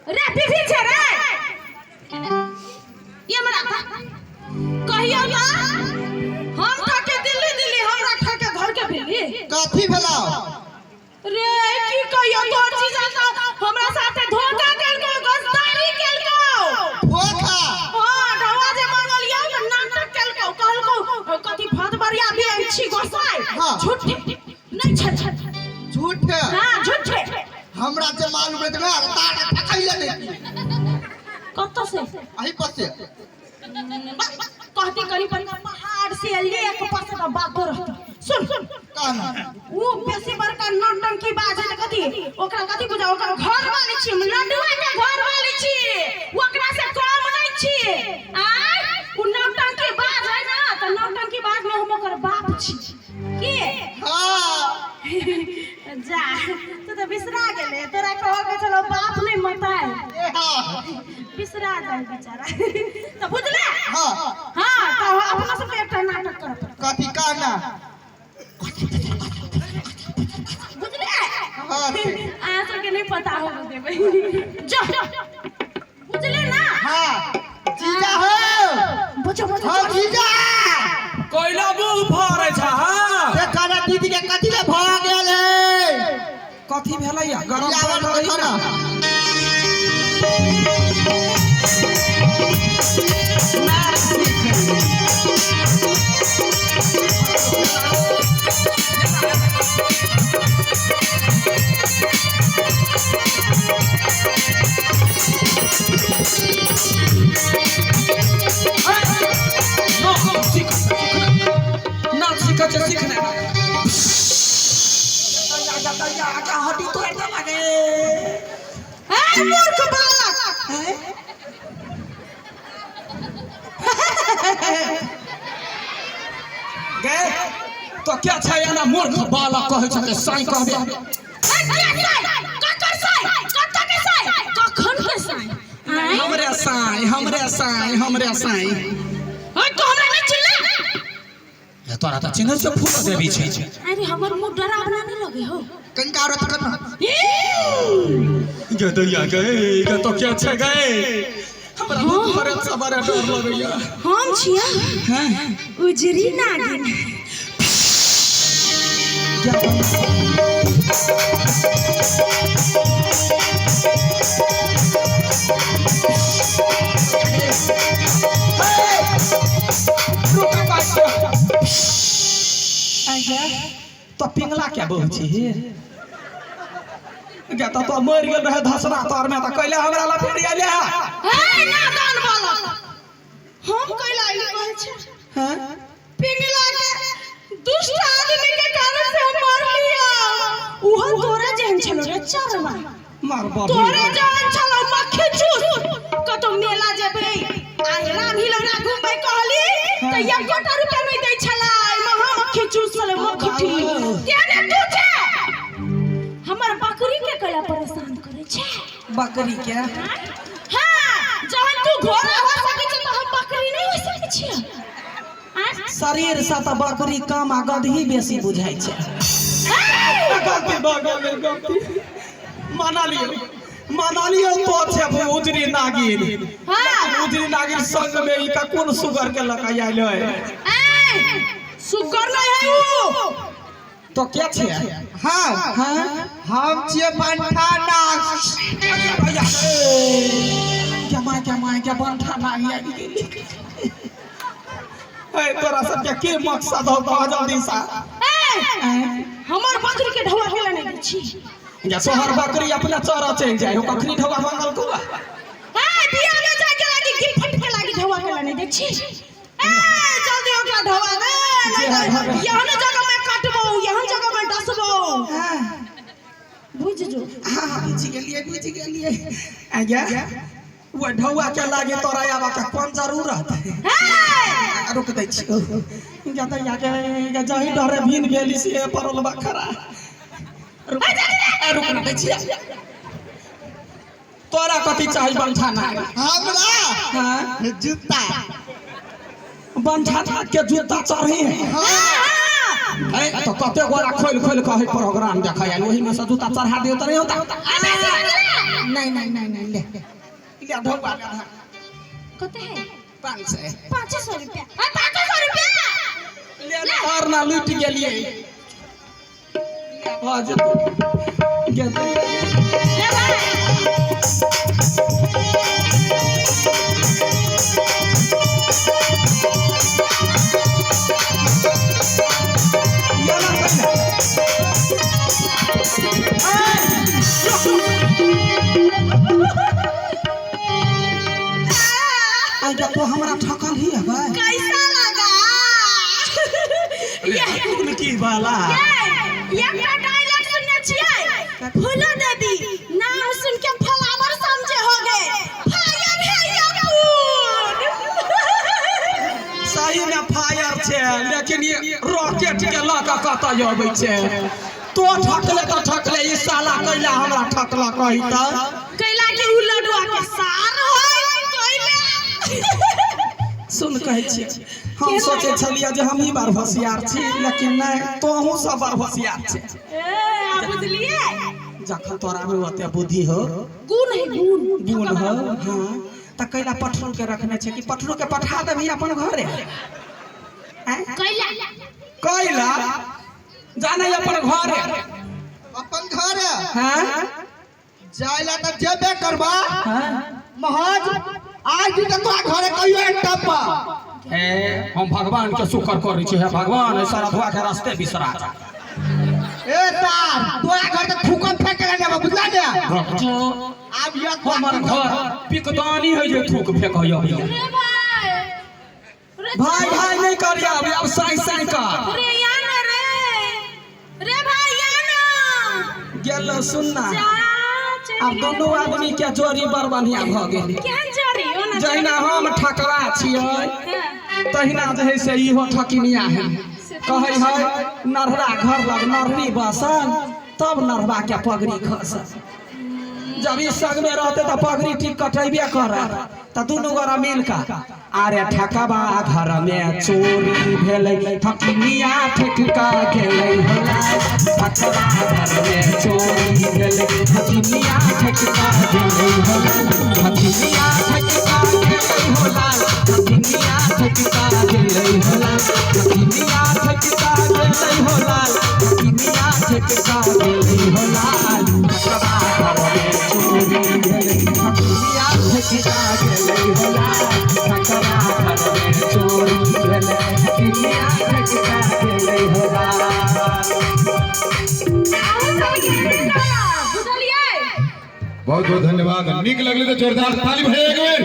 रे पीछे छे रे ये मरा कहियो ना हम ठाके दिल्ली दिल्ली हमरा ठाके घर के बिल्ली कथी भेला रे की कहियो तोर चीज हमरा साथे धोखा केलको गस्तानी केलको धोखा हां ढवा जे मंगलिया त नाटक केलको कहलको कथी भद बरिया भी छी गोसाई झूठ नहीं छ झूठ हां झूठ हमरा जे मालूम रहत ना ताड़ ठकैले नहीं कत से अही पर से कहती करी पर पहाड़ से लेक पर से बात रहत सुन सुन कहना वो बेसी बड़का नौटंकी बाज है कथी ओकरा कथी बुझा ओकरा घर वाली छी लड्डुआ के घर वाली छी ओकरा से कम नहीं छी आय उ नौटंकी बाज है ना त नौटंकी बाज में हम ओकर बाप छी के हां जा तू तो बिसरा गेले तोरा कहो के चलो बाप नहीं मताए बिसरा जाए बेचारा तो बुझले हां हां तो अपना सब एकटा नाटक कर कथी कहना बुझले हां आ तो के नहीं पता हो देबे जा बुझले ना हां जीजा हो बुझो बुझो हां जीजा कोइला मुंह भरे छ हां से खाना दीदी के कथी ले भ गेले कथी भेलैया गरम यावन पानी खाना हड्डी तो ऐसा लगे ए मूर्ख बालक गए तो क्या छै ना मूर्ख बालक कहै छै साई कहबे हमरे साई तोरा त चिन्ह से फूल देबी छै अरे हमर मुंह डरावना नहीं लगे हो कनका औरत करना गे दैया गे तो क्या छै गए हमरा भरे सबरे डर लगैया हम छिया हैं उजरी नागिन तो पिंगला क्या बहु छी क्या तो मर गेल रहे धसरा तोर में त कइले हमरा ला फेर आइले हे नादान बालक हम कइला आइले कहै छै हैं पिंगला के दुष्ट आदमी के कारण से हम मर लिया उहो तोरे जेहन छलो रे चरवा मार बाबू तोरे जेहन छलो मक्खी चूस कतो मेला जेबे आइ रानी लौरा घुमबै कहली त 1 गोटा रुपया नहीं दै छला महा मक्खी चूस ले मक्खी केने तू छे हमर बकरी के कला परेशान करे छे बकरी के हां जहन तू घोड़ा हो सकै छ त हम बकरी नहीं हो सकै छी शरीर से त बकरी कम आ गदही बेसी बुझाई छै गलती गलती माना लियो तो छे उजरी नागिन हां उजरी नागिन संग में ई का कोन सुगर के लका आइलो ए सुगर नहीं है वो तो क्या छे हां हां हम छिए बनठाना क्या बनठा नाही ए तोरा सब के मकसद हो तो जल्दी सा हमर बकरी के ढवा केला नहीं छी या सोहर बकरी अपना चरा चल जाए हो कखनी ढवा मंगल को हां बिया में जाके लागी गिर फट के लागी ढवा केला नहीं दै छी जल्दी ओकरा ढवा दे यहन जगह में काटबो यहन जगह में डसबो बुझ जो हां बुझ गेलिए आजा वो ढवा के लागे तोरा आबा के कोन जरूरत है रुक दै छी या त या के जही डरे भीन गेली से परल बखरा रुक दै छी तोरा कथी चाहि बनठाना हमरा हां जूता बनठाना के जूता चाही हां ए तो कते गोरा खोल खोल के प्रोग्राम देखाय ओही में से जूता चढ़ा दियो त नहीं होता नहीं नहीं नहीं नहीं ले ले ढौआ ले आधा कते है 500 500 रुपया 500 रुपया ले और ना लूट गेलिए आ जतो गेते ले भाई ये ना कर आ जा तो हमरा ठकल ही है भाई कैसा लगा में की वाला ये का डायलॉग सुनने छियै फूलो देवी नाम सुन के फ्लावर समझे होगे फायर है या फूल सही में फायर छे लेकिन ये रॉकेट के लगा कत आबै छे तो ठकले ई साला कैला हमरा ठकला कहि त कैला के उ लडुआ के सार होय कैला सुन कहै छी हम सोचे छलिए जे हम ही बार होशियार छी लेकिन नहीं तोहू सब बार होशियार छे आप बुझलिए जखन तोरा में ओते बुद्धि हो गुण है गुण गुण हो हां त कैला पठरू के रखने छे कि पठरू के पठा देबी अपन घरे हैं कैला कैला जाने अपन घरे अपन घर हैं जाइला त जेबे करबा हैं महाज आज भी तोरा घरे कहियो टप्पा ए हम भगवान के शुक्र करै छी हे भगवान ए सारा धोआ के रास्ते बिसरा जा ए तार तोरा घर त थूकन फेंक के जाबा बुझला ने अब ये हमर घर पिकदानी है जे थूक फेंकय अबिया रे भाई भाई भाई नहीं करिया अब साई साई कर रे याना रे भाई याना गेल सुनना जा अब दोनों आदमी के जोड़ी बड़ बढ़िया भ गेल क्या जरी हो ना जहिना हम ठकरा छियै तहिना जे है से इहो ठकिनिया है कहै है नरहरा घर लग नरहरी बसल तब नरवा के पगड़ी खसल जब ई संग में रहते तो पगड़ी ठीक कटेबे कर त दुनू गोरा मिल का अरे ठकबा घर में चोरी भेलै ठकिनिया ठेका गेलै होला ठकबा घर में चोरी भेलै ठकिनिया ठेका गेलै होला ठकिनिया ठेका गेलै होला ठकिनिया ठेका गेलै होला ठकिनिया ठेका गेलै होला ठकिनिया ठेका गेलै होला ठकबा घर में चोरी भेलै ठकिनिया ठेका गेलै होला ठकबा घर में चोरी भेलै ठकिनिया ठेका गेलै होला बुझलिए बहुत बहुत धन्यवाद नीक लगले तो जोरदार ताली भरे एक बेर